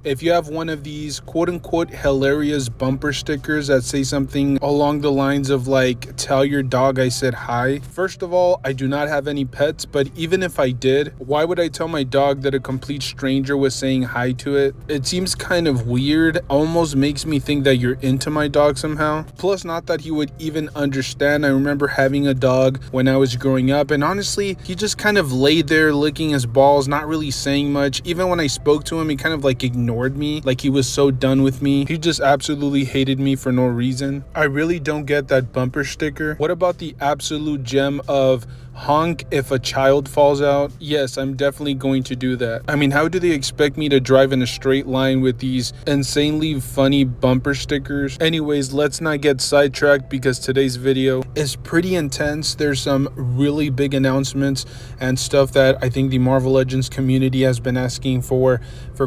If you have one of these quote-unquote hilarious bumper stickers that say something along the lines of like, tell your dog I said hi. First of all, I do not have any pets, but even if I did, why would I tell my dog that a complete stranger was saying hi to it? It seems kind of weird, almost makes me think that you're into my dog somehow. Plus, not that he would even understand. I remember having a dog when I was growing up, and honestly, he just kind of laid there licking his balls, not really saying much. Even when I spoke to him, he kind of like ignored me, like he was so done with me. He just absolutely hated me for no reason. I really don't get that bumper sticker. What about the absolute gem of honk if a child falls out? Yes, I'm definitely going to do that. I mean, how do they expect me to drive in a straight line with these insanely funny bumper stickers? Anyways, let's not get sidetracked because today's video is pretty intense. There's some really big announcements and stuff that I think the Marvel Legends community has been asking for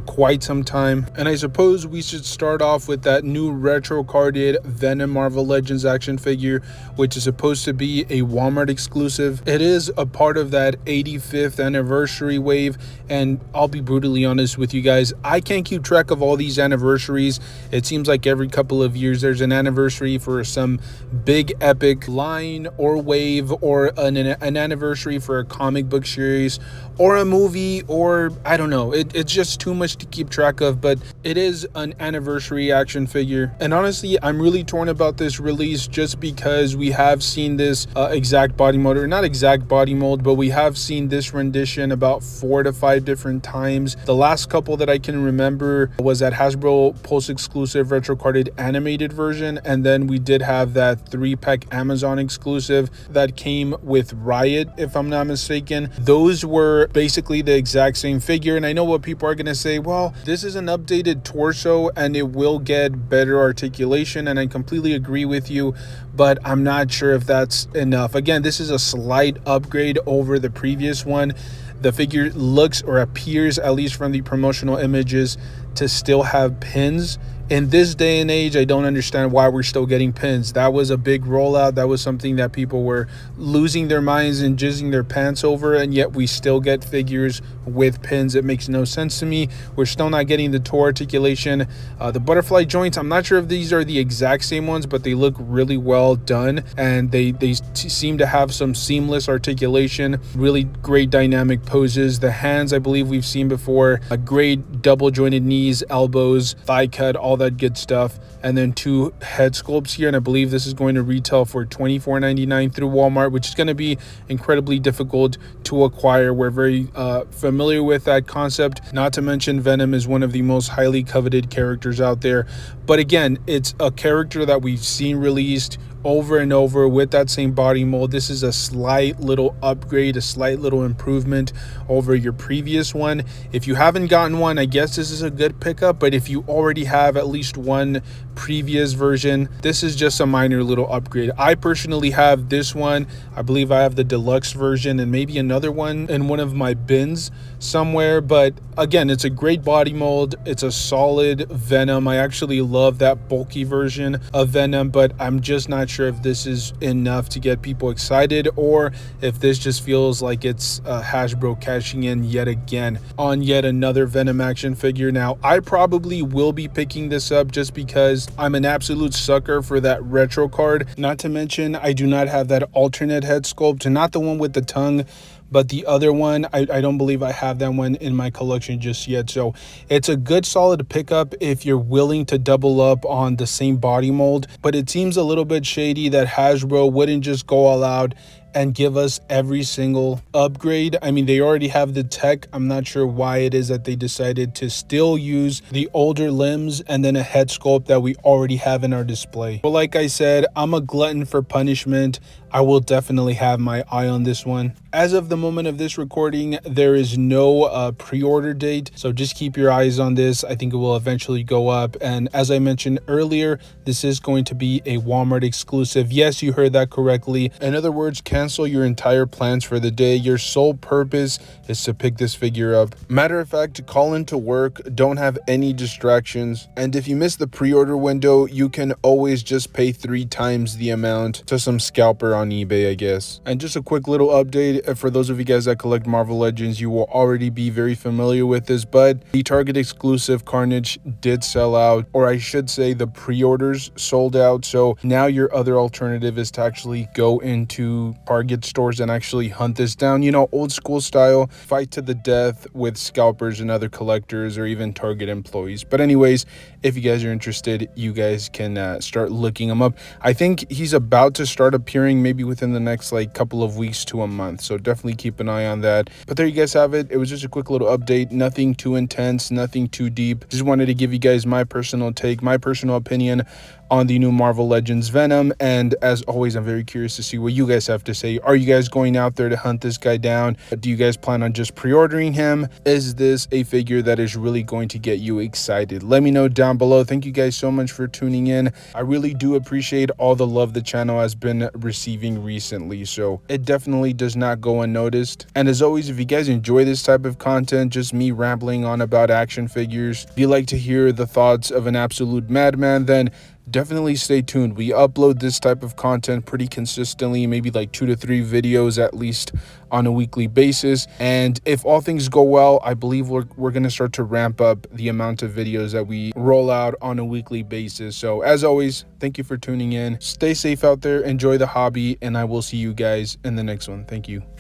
quite some time. And I suppose we should start off with that new retro carded Venom Marvel Legends action figure, which is supposed to be a Walmart exclusive. It is a part of that 85th anniversary wave, and I'll be brutally honest with you guys, I can't keep track of all these anniversaries. It seems like every couple of years there's an anniversary for some big epic line or wave, or an anniversary for a comic book series or a movie, or I don't know. It's just too much to keep track of, but it is an anniversary action figure. And honestly, I'm really torn about this release just because we have seen this exact body mold, or not exact body mold, but we have seen this rendition about 4 to 5 different times. The last couple that I can remember was that Hasbro Pulse exclusive retro carded animated version, and then we did have that 3-pack Amazon exclusive that came with Riot, if I'm not mistaken. Those were basically the exact same figure, and I know what people are gonna say, well, this is an updated torso and it will get better articulation, and I completely agree with you, but I'm not sure if that's enough. Again, this is a slight upgrade over the previous one. The figure looks, or appears, at least from the promotional images, to still have pins. In this day and age, I don't understand why we're still getting pins. That was a big rollout. That was something that people were losing their minds and jizzing their pants over, and yet we still get figures with pins. It makes no sense to me. We're still not getting the toe articulation. The butterfly joints, I'm not sure if these are the exact same ones, but they look really well done, and they seem to have some seamless articulation, really great dynamic poses. The hands, I believe we've seen before, a great double jointed knees, elbows, thigh cut, all that good stuff. And then 2 head sculpts here, and I believe this is going to retail for $24.99 through Walmart, which is going to be incredibly difficult to acquire. We're very familiar with that concept. Not to mention, Venom is one of the most highly coveted characters out there. But again, it's a character that we've seen released over and over with that same body mold. This is a slight little upgrade, a slight little improvement over your previous one. If you haven't gotten one, I guess this is a good pickup, but if you already have at least one previous version, this is just a minor little upgrade. I personally have this one. I believe I have the deluxe version and maybe another one in one of my bins somewhere, but again, it's a great body mold. It's a solid Venom. I actually love that bulky version of Venom, but I'm just not sure if this is enough to get people excited, or if this just feels like it's Hasbro cashing in yet again on yet another Venom action figure. Now, I probably will be picking this up just because I'm an absolute sucker for that retro card. Not to mention, I do not have that alternate head sculpt, and not the one with the tongue, but the other one, I don't believe I have that one in my collection just yet. So it's a good solid pickup if you're willing to double up on the same body mold. But it seems a little bit shady that Hasbro wouldn't just go all out and give us every single upgrade. I mean, they already have the tech. I'm not sure why it is that they decided to still use the older limbs and then a head sculpt that we already have in our display. But like I said, I'm a glutton for punishment. I will definitely have my eye on this one. As of the moment of this recording, there is no pre-order date, so just keep your eyes on this. I think it will eventually go up, and as I mentioned earlier, this is going to be a Walmart exclusive. Yes, you heard that correctly. In other words, cancel your entire plans for the day. Your sole purpose is to pick this figure up. Matter of fact, call into work, don't have any distractions, and if you miss the pre-order window, you can always just pay 3 times the amount to some scalper on eBay, I guess. And just a quick little update for those of you guys that collect Marvel Legends, you will already be very familiar with this, but the Target exclusive Carnage did sell out, or I should say the pre-orders sold out. So now your other alternative is to actually go into Target stores and actually hunt this down, you know, old school style, fight to the death with scalpers and other collectors or even Target employees. But anyways, if you guys are interested, you guys can start looking him up. I think he's about to start appearing maybe within the next like couple of weeks to a month, so definitely keep an eye on that. But there you guys have it. It was just a quick little update, nothing too intense, nothing too deep. Just wanted to give you guys my personal take, my personal opinion on the new Marvel Legends Venom. And as always, I'm very curious to see what you guys have to say. Are you guys going out there to hunt this guy down? Do you guys plan on just pre-ordering him? Is this a figure that is really going to get you excited? Let me know down below. Thank you guys so much for tuning in. I really do appreciate all the love the channel has been receiving recently, so it definitely does not go unnoticed. And as always, if you guys enjoy this type of content, just me rambling on about action figures, if you like to hear the thoughts of an absolute madman, then definitely stay tuned. We upload this type of content pretty consistently, maybe like 2 to 3 videos at least on a weekly basis. And if all things go well, I believe we're going to start to ramp up the amount of videos that we roll out on a weekly basis. So as always, thank you for tuning in. Stay safe out there, enjoy the hobby, and I will see you guys in the next one. Thank you.